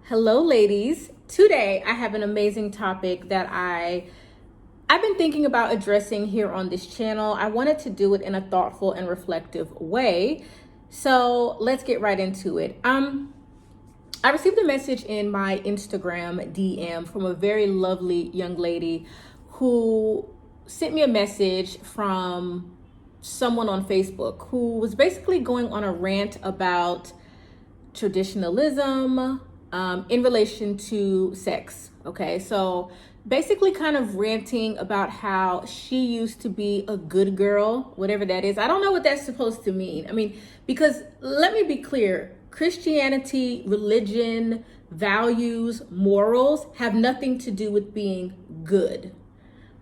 Hello, ladies. Today, I have an amazing topic that I've been thinking about addressing here on this channel. I wanted to do it in a thoughtful and reflective way. So let's get right into it. I received a message in my Instagram DM from a very lovely young lady who sent me a message from someone on Facebook who was basically going on a rant about traditionalism in relation to sex. Okay, so basically kind of ranting about how she used to be a good girl, whatever that is. I don't know what that's supposed to mean. I mean, because let me be clear, Christianity, religion, values, morals have nothing to do with being good.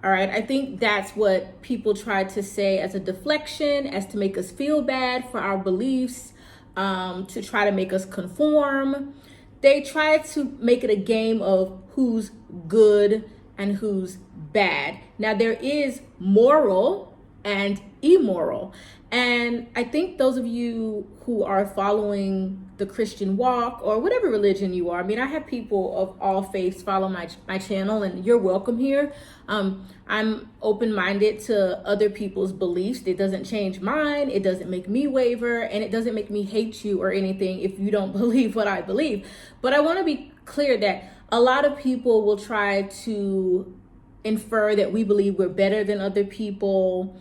All right, I think that's what people try to say as a deflection, as to make us feel bad for our beliefs, to try to make us conform. They try to make it a game of who's good and who's bad. Now, there is moral and immoral. And I think those of you who are following the Christian walk or whatever religion you are, I mean, I have people of all faiths follow my channel, and you're welcome here. I'm open-minded to other people's beliefs. It doesn't change mine. It doesn't make me waver, and it doesn't make me hate you or anything if you don't believe what I believe. But I want to be clear that a lot of people will try to infer that we believe we're better than other people.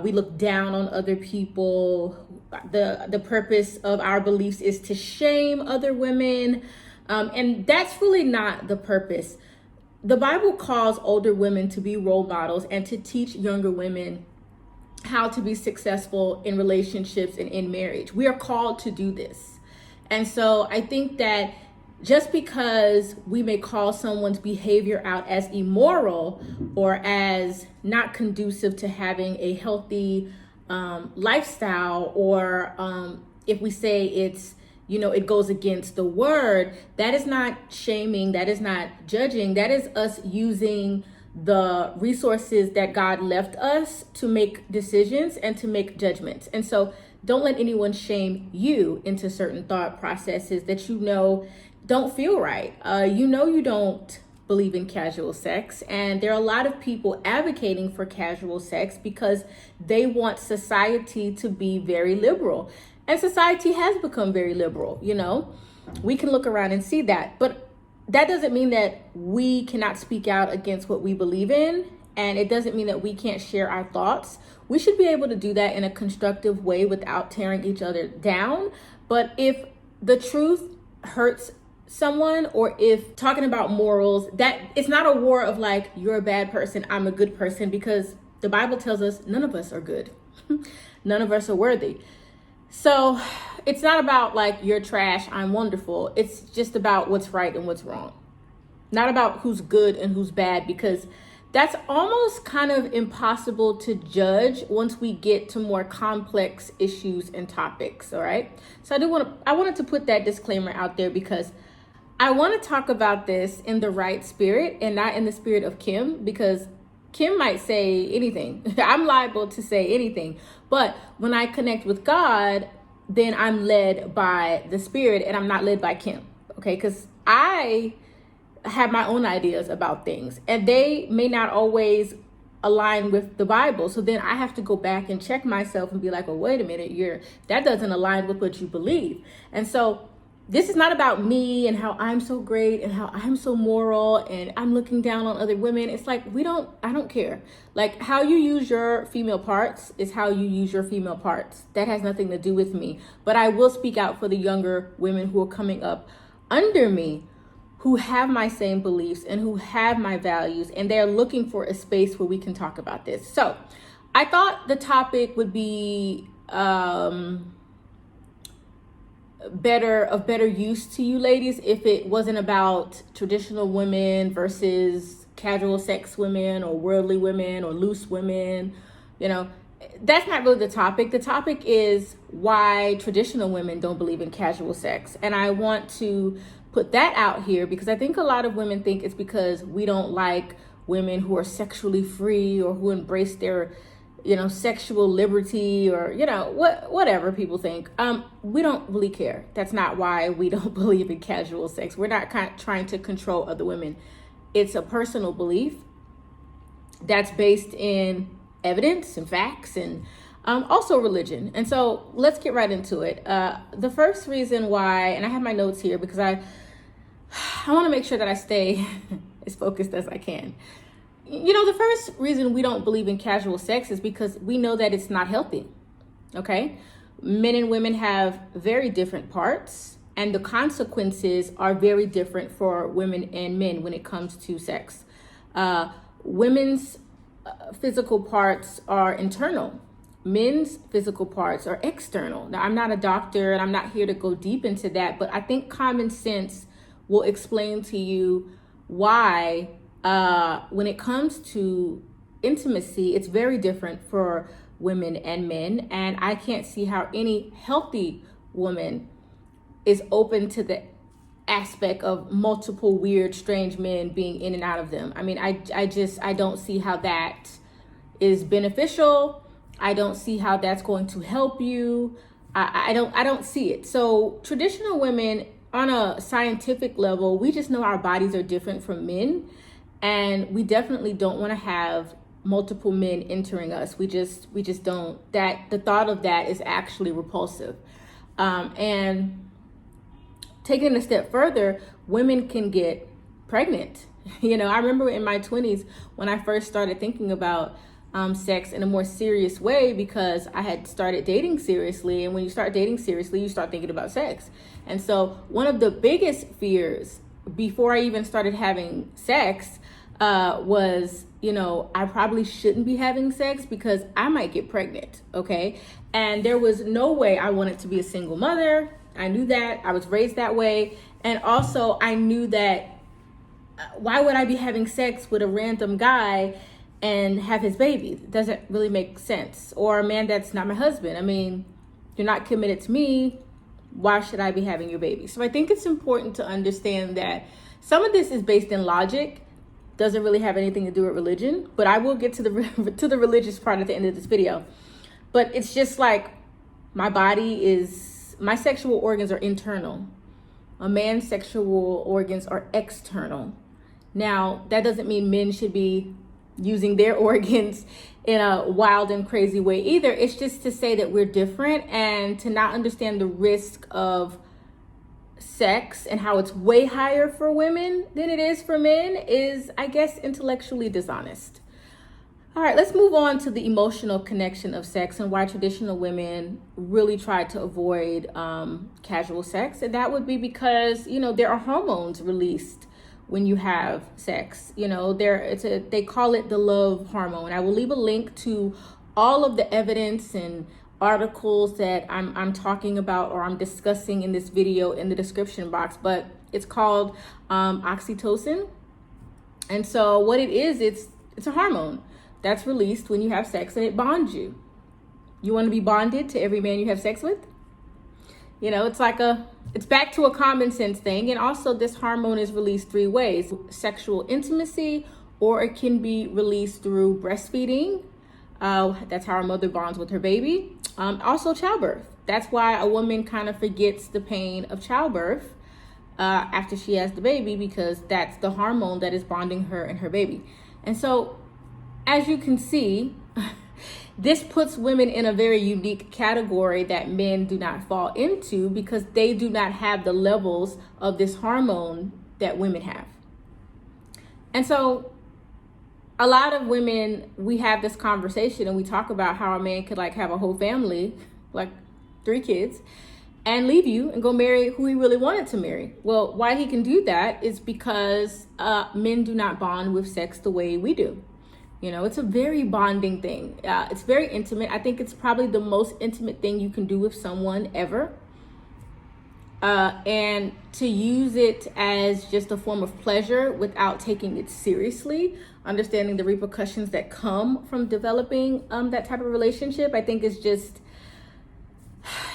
We look down on other people. The purpose of our beliefs is to shame other women. And that's really not the purpose. The Bible calls older women to be role models and to teach younger women how to be successful in relationships and in marriage. We are called to do this. And so I think that just because we may call someone's behavior out as immoral or as not conducive to having a healthy lifestyle, or if we say it's, it goes against the word, that is not shaming, that is not judging, that is us using the resources that God left us to make decisions and to make judgments. And so don't let anyone shame you into certain thought processes that don't feel right. You don't believe in casual sex, and there are a lot of people advocating for casual sex because they want society to be very liberal. And society has become very liberal, We can look around and see that. But that doesn't mean that we cannot speak out against what we believe in, and it doesn't mean that we can't share our thoughts. We should be able to do that in a constructive way without tearing each other down. But if the truth hurts someone, or if talking about morals, that it's not a war of like, you're a bad person, I'm a good person, because the Bible tells us none of us are good. None of us are worthy. So it's not about like, you're trash, I'm wonderful. It's just about what's right and what's wrong. Not about who's good and who's bad, because that's almost kind of impossible to judge once we get to more complex issues and topics. All right. So I wanted to put that disclaimer out there, because I want to talk about this in the right spirit and not in the spirit of Kim, because Kim might say anything. I'm liable to say anything. But when I connect with God, then I'm led by the Spirit and I'm not led by Kim. Okay, because I have my own ideas about things and they may not always align with the Bible. So then I have to go back and check myself and be like, well, wait a minute, that doesn't align with what you believe. And so this is not about me and how I'm so great and how I'm so moral and I'm looking down on other women. It's like, I don't care. Like, how you use your female parts is how you use your female parts. That has nothing to do with me. But I will speak out for the younger women who are coming up under me, who have my same beliefs and who have my values, and they're looking for a space where we can talk about this. So I thought the topic would be better use to you ladies if it wasn't about traditional women versus casual sex women or worldly women or loose women. That's not really the topic. The topic is why traditional women don't believe in casual sex. And I want to put that out here because I think a lot of women think it's because we don't like women who are sexually free or who embrace their sexual liberty, or, whatever people think. We don't really care. That's not why we don't believe in casual sex. We're not trying to control other women. It's a personal belief that's based in evidence and facts, and also religion. And so let's get right into it. The first reason why, and I have my notes here because I want to make sure that I stay as focused as I can. The first reason we don't believe in casual sex is because we know that it's not healthy. Okay? Men and women have very different parts, and the consequences are very different for women and men when it comes to sex. Women's physical parts are internal. Men's physical parts are external. Now, I'm not a doctor and I'm not here to go deep into that, but I think common sense will explain to you why when it comes to intimacy, it's very different for women and men. And I can't see how any healthy woman is open to the aspect of multiple weird, strange men being in and out of them. I mean, I don't see how that is beneficial. I don't see how that's going to help you. I don't see it. So traditional women, on a scientific level, we just know our bodies are different from men. And we definitely don't want to have multiple men entering us. We just don't. That the thought of that is actually repulsive. And taking it a step further, women can get pregnant. I remember in my 20s when I first started thinking about sex in a more serious way, because I had started dating seriously. And when you start dating seriously, you start thinking about sex. And so one of the biggest fears before I even started having sex was, I probably shouldn't be having sex because I might get pregnant. Okay. And there was no way I wanted to be a single mother. I knew that. I was raised that way. And also I knew that why would I be having sex with a random guy and have his baby? It doesn't really make sense. Or a man that's not my husband. I mean, you're not committed to me. Why should I be having your baby? So I think it's important to understand that some of this is based in logic, doesn't really have anything to do with religion, but I will get to the religious part at the end of this video. But it's just like my sexual organs are internal. A man's sexual organs are external. Now, that doesn't mean men should be using their organs in a wild and crazy way either. It's just to say that we're different, and to not understand the risk of sex and how it's way higher for women than it is for men is, I guess, intellectually dishonest. All right, let's move on to the emotional connection of sex and why traditional women really try to avoid casual sex. And that would be because, there are hormones released when you have sex. They call it the love hormone. I will leave a link to all of the evidence and articles that I'm talking about or I'm discussing in this video in the description box, but it's called oxytocin. And so what it is, it's a hormone that's released when you have sex, and it bonds you. You want to be bonded to every man you have sex with? It's back to a common sense thing. And also this hormone is released 3 ways: sexual intimacy, or it can be released through breastfeeding. That's how our mother bonds with her baby. Also childbirth. That's why a woman kind of forgets the pain of childbirth after she has the baby, because that's the hormone that is bonding her and her baby. And so, as you can see, this puts women in a very unique category that men do not fall into, because they do not have the levels of this hormone that women have. And so a lot of women, we have this conversation and we talk about how a man could have a whole family, 3 kids, and leave you and go marry who he really wanted to marry. Well, why he can do that is because men do not bond with sex the way we do. It's a very bonding thing. It's very intimate. I think it's probably the most intimate thing you can do with someone ever. And to use it as just a form of pleasure without taking it seriously, understanding the repercussions that come from developing that type of relationship, I think is just,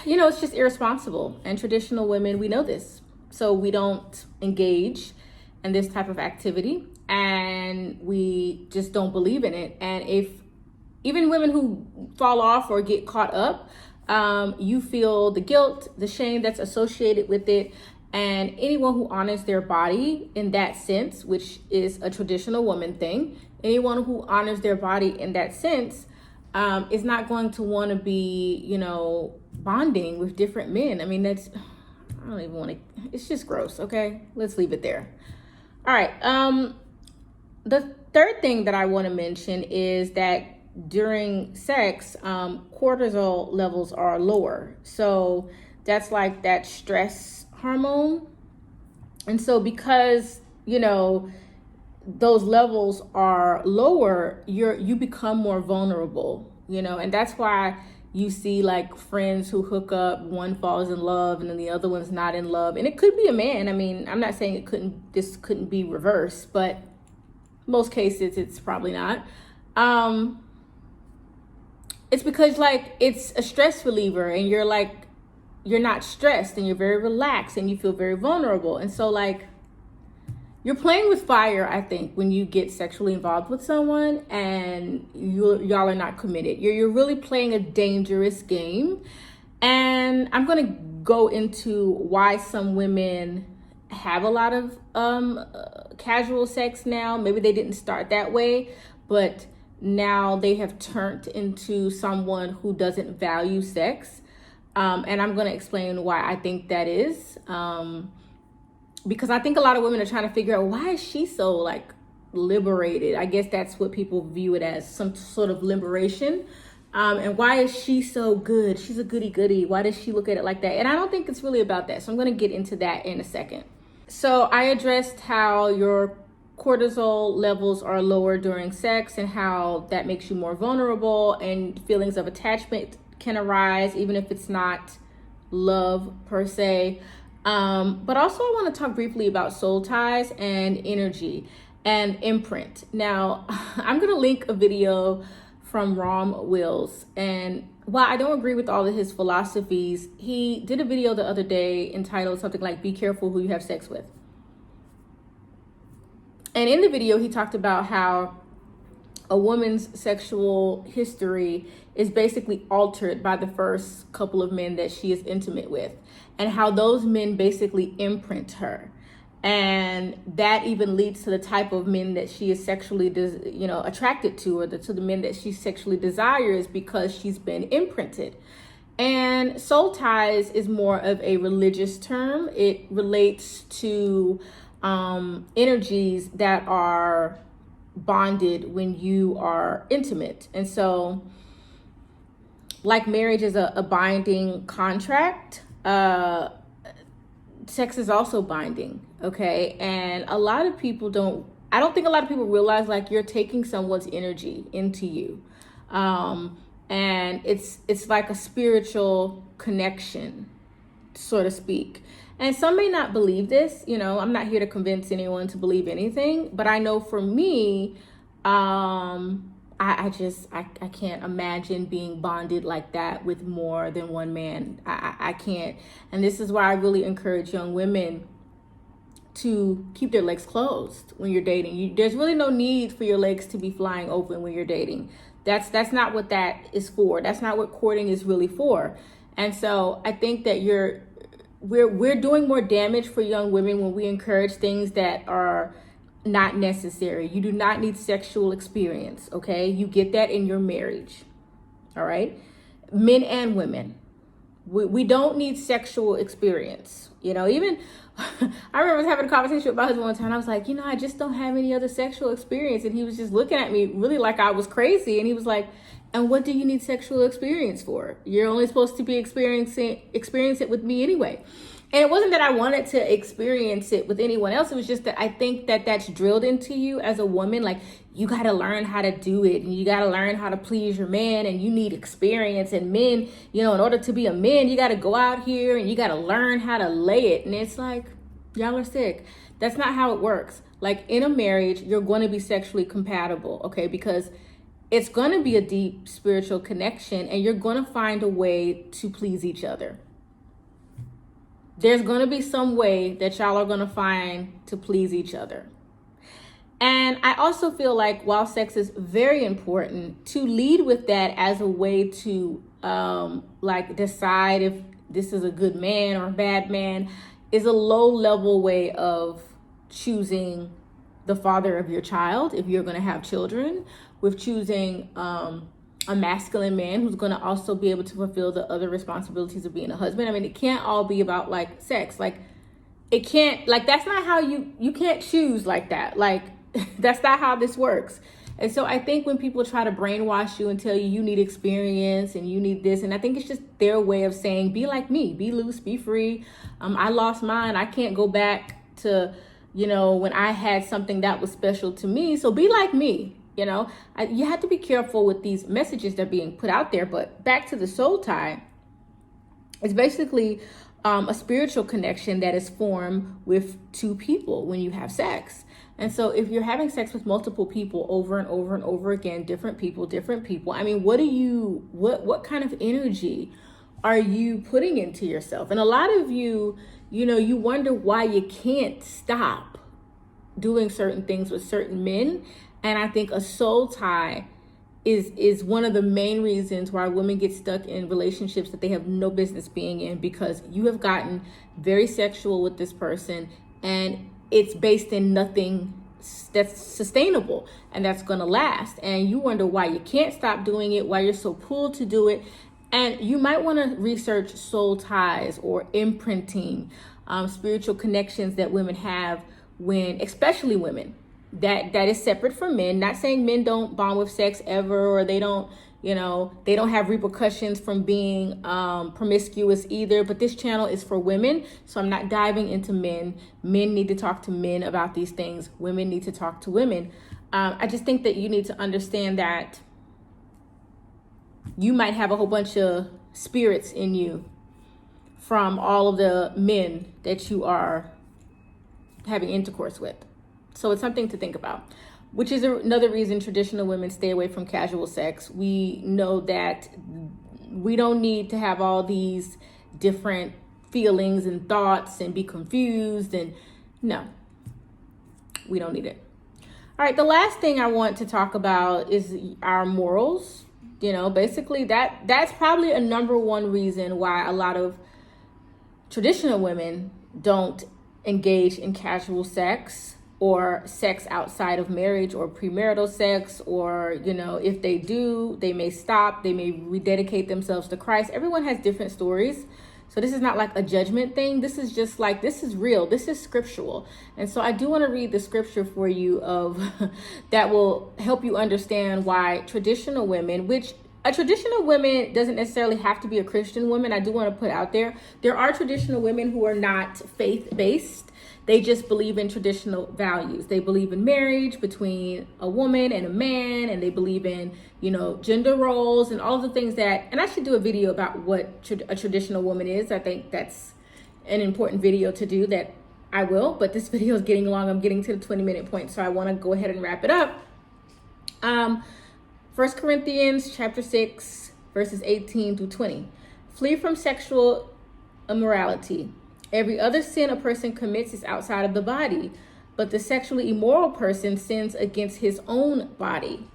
it's just irresponsible. And traditional women, we know this. So we don't engage in this type of activity, and we just don't believe in it. And if even women who fall off or get caught up, you feel the guilt, the shame that's associated with it. And anyone who honors their body in that sense, which is a traditional woman thing, anyone who honors their body in that sense is not going to want to be, bonding with different men. I mean, I don't even want to, it's just gross. Okay, let's leave it there. All right. The third thing that I want to mention is that during sex, cortisol levels are lower. So that's like that stress hormone. And so because, those levels are lower, you become more vulnerable, and that's why you see like friends who hook up, one falls in love and then the other one's not in love. And it could be a man. I mean, I'm not saying this couldn't be reversed, but most cases it's probably not. It's because like it's a stress reliever and you're not stressed and you're very relaxed and you feel very vulnerable. And so like you're playing with fire, I think, when you get sexually involved with someone and y'all are not committed. You're really playing a dangerous game. And I'm going to go into why some women have a lot of casual sex now. Maybe they didn't start that way, but now they have turned into someone who doesn't value sex. And I'm going to explain why I think that is. Because I think a lot of women are trying to figure out, why is she so like liberated? I guess that's what people view it as, some sort of liberation. And why is she so good? She's a goody goody. Why does she look at it like that? And I don't think it's really about that. So I'm going to get into that in a second. So I addressed how your cortisol levels are lower during sex and how that makes you more vulnerable, and feelings of attachment can arise even if it's not love per se. But also I want to talk briefly about soul ties and energy and imprint. Now, I'm going to link a video from Rom Wills. And while I don't agree with all of his philosophies, he did a video the other day entitled something like "Be Careful Who You Have Sex With." And in the video, he talked about how a woman's sexual history is basically altered by the first couple of men that she is intimate with, and how those men basically imprint her. And that even leads to the type of men that she is sexually, attracted to, or to the men that she sexually desires, because she's been imprinted. And soul ties is more of a religious term. It relates to energies that are bonded when you are intimate. And so, like marriage is a binding contract, sex is also binding, okay? And a lot of people I don't think a lot of people realize like you're taking someone's energy into you. And it's like a spiritual connection, so to speak. And some may not believe this, I'm not here to convince anyone to believe anything, but I know for me, I can't imagine being bonded like that with more than one man. I can't. And this is why I really encourage young women to keep their legs closed when you're dating. There's really no need for your legs to be flying open when you're dating. That's not what that is for. That's not what courting is really for. And so I think that we're doing more damage for young women when we encourage things that are not necessary. You do not need sexual experience, okay? You get that in your marriage, all right? Men and women. We don't need sexual experience. Even I remember having a conversation with my husband one time. I was like, I just don't have any other sexual experience. And he was just looking at me really like I was crazy. And he was like, and what do you need sexual experience for? You're only supposed to be experience it with me anyway. And it wasn't that I wanted to experience it with anyone else. It was just that I think that that's drilled into you as a woman. Like, you got to learn how to do it, and you got to learn how to please your man, and you need experience. And men, in order to be a man, you got to go out here and you got to learn how to lay it. And it's like, y'all are sick. That's not how it works. Like, in a marriage, you're going to be sexually compatible, okay? Because it's going to be a deep spiritual connection, and you're going to find a way to please each other. There's going to be some way that y'all are going to find to please each other. And I also feel like while sex is very important, to lead with that as a way to like decide if this is a good man or a bad man is a low level way of choosing the father of your child if you're going to have children, with choosing a masculine man who's going to also be able to fulfill the other responsibilities of being a husband. I mean, it can't all be about like sex. Like it can't, like that's not how you can't choose like that. Like that's not how this works. And so I think when people try to brainwash you and tell you need experience and you need this, and I think it's just their way of saying, be like me, be loose, be free. I lost mine. I can't go back to, when I had something that was special to me. So be like me. You have to be careful with these messages that are being put out there. But back to the soul tie, it's basically a spiritual connection that is formed with two people when you have sex. And so if you're having sex with multiple people over and over and over again, different people, I mean, what kind of energy are you putting into yourself? And a lot of you, you wonder why you can't stop doing certain things with certain men. And I think a soul tie is one of the main reasons why women get stuck in relationships that they have no business being in, because you have gotten very sexual with this person and it's based in nothing that's sustainable and that's going to last. And you wonder why you can't stop doing it, why you're so pulled to do it. And you might want to research soul ties or imprinting, spiritual connections that women have especially women, that is separate from men. Not saying men don't bond with sex ever, or they don't have repercussions from being promiscuous either. But this channel is for women, so I'm not diving into men. Men need to talk to men about these things. Women need to talk to women. I just think that you need to understand that you might have a whole bunch of spirits in you from all of the men that you are having intercourse with. So it's something to think about, which is another reason traditional women stay away from casual sex. We know that we don't need to have all these different feelings and thoughts and be confused. And no, we don't need it. All right, the last thing I want to talk about is our morals. Basically that's probably a number one reason why a lot of traditional women don't engage in casual sex or sex outside of marriage or premarital sex, or, if they do, they may stop, they may rededicate themselves to Christ. Everyone has different stories. So this is not like a judgment thing. This is just like, this is real. This is scriptural. And so I do want to read the scripture for you that will help you understand why traditional women, which a traditional woman doesn't necessarily have to be a Christian woman. I do want to put out there are traditional women who are not faith-based. They just believe in traditional values. They believe in marriage between a woman and a man, and they believe in, gender roles and all the things and I should do a video about what a traditional woman is. I think that's an important video to do that I will, but this video is getting long. I'm getting to the 20-minute point, so I want to go ahead and wrap it up. 1 Corinthians chapter 6, verses 18 through 20. Flee from sexual immorality. Every other sin a person commits is outside of the body, but the sexually immoral person sins against his own body.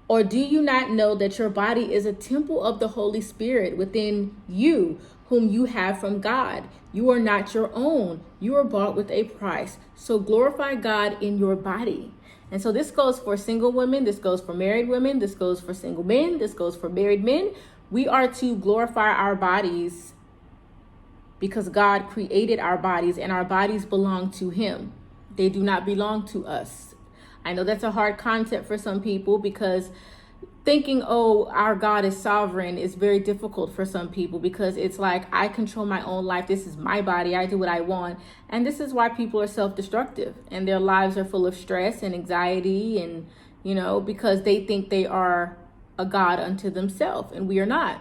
Or do you not know that your body is a temple of the Holy Spirit within you, whom you have from God? You are not your own. You are bought with a price. So glorify God in your body. And so this goes for single women. This goes for married women. This goes for single men. This goes for married men. We are to glorify our bodies because God created our bodies and our bodies belong to Him. They do not belong to us. I know that's a hard concept for some people because thinking, oh, our God is sovereign is very difficult for some people, because it's like, I control my own life. This is my body. I do what I want. And this is why people are self-destructive and their lives are full of stress and anxiety and, because they think they are a God unto themselves, and we are not.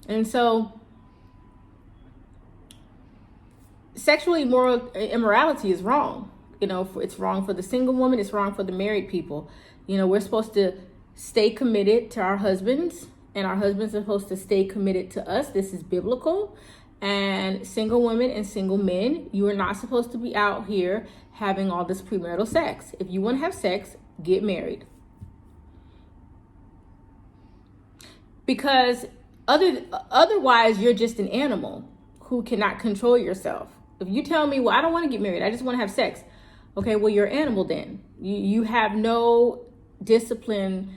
And so sexual immorality is wrong. It's wrong for the single woman. It's wrong for the married people. We're supposed to stay committed to our husbands, and our husbands are supposed to stay committed to us. This is biblical. And single women and single men, you are not supposed to be out here having all this premarital sex. If you want to have sex, get married. Because otherwise, you're just an animal who cannot control yourself. If you tell me, well, I don't want to get married, I just want to have sex. Okay, well, you're an animal then. You have no discipline.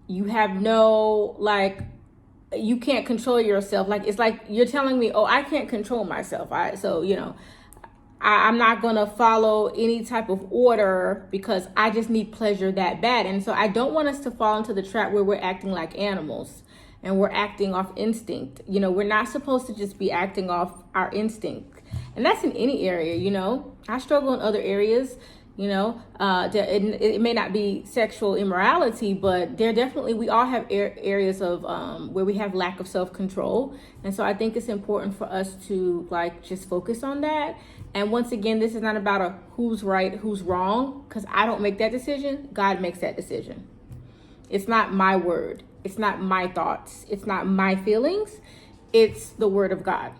You have no, like, you can't control yourself. Like, it's like you're telling me, oh, I can't control myself. I'm not going to follow any type of order because I just need pleasure that bad. And so I don't want us to fall into the trap where we're acting like animals and we're acting off instinct. We're not supposed to just be acting off our instinct. And that's in any area, I struggle in other areas, it may not be sexual immorality, but we all have areas of where we have lack of self-control. And so I think it's important for us to just focus on that. And once again, this is not about who's right, who's wrong, because I don't make that decision. God makes that decision. It's not my word. It's not my thoughts. It's not my feelings. It's the word of God.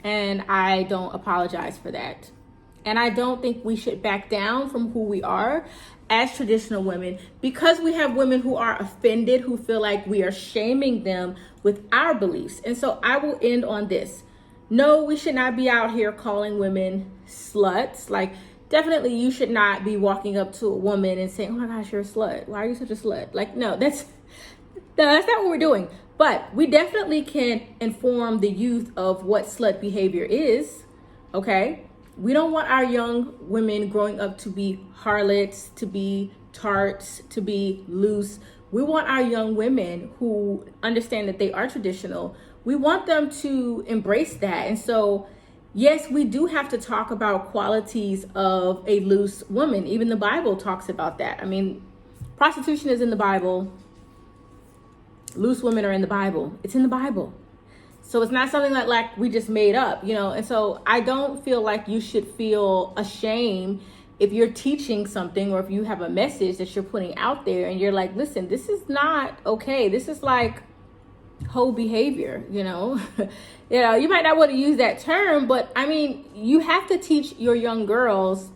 And I don't apologize for that. And I don't think we should back down from who we are as traditional women, because we have women who are offended, who feel like we are shaming them with our beliefs. And so I will end on this. No, we should not be out here calling women sluts. Definitely you should not be walking up to a woman and saying, oh my gosh, you're a slut. Why are you such a slut? No, that's not what we're doing. But we definitely can inform the youth of what slut behavior is, okay? We don't want our young women growing up to be harlots, to be tarts, to be loose. We want our young women who understand that they are traditional. We want them to embrace that. And so, yes, we do have to talk about qualities of a loose woman. Even the Bible talks about that. I mean, prostitution is in the Bible. Loose women are in the Bible. It's in the Bible. So it's not something like we just made up, And so I don't feel like you should feel ashamed if you're teaching something or if you have a message that you're putting out there and you're like, listen, this is not okay. This is whole behavior, You might not want to use that term, but I mean, you have to teach your young girls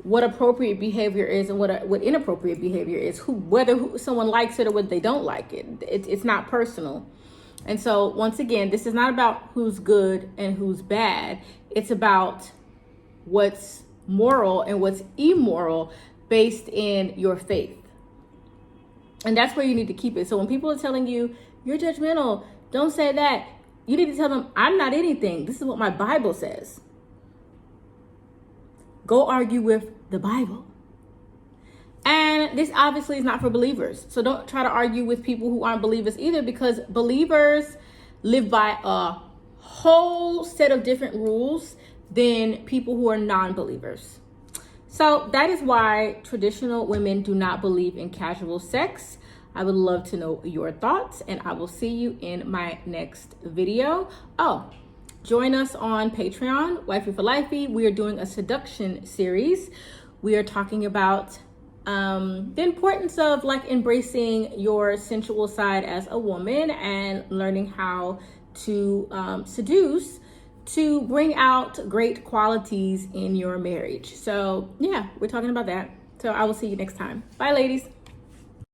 what appropriate behavior is and what inappropriate behavior is, whether someone likes it or whether they don't like it. It's not personal. And so once again, this is not about who's good and who's bad. It's about what's moral and what's immoral based in your faith. And that's where you need to keep it. So when people are telling you, you're judgmental, don't say that. You need to tell them, I'm not anything. This is what my Bible says. Go argue with the Bible. And this obviously is not for believers. So don't try to argue with people who aren't believers either, because believers live by a whole set of different rules than people who are non-believers. So that is why traditional women do not believe in casual sex. I would love to know your thoughts, and I will see you in my next video. Oh, join us on Patreon, Wifey for Lifey. We are doing a seduction series. We are talking about the importance of embracing your sensual side as a woman and learning how to seduce to bring out great qualities in your marriage. So yeah, we're talking about that. So I will see you next time. Bye, ladies.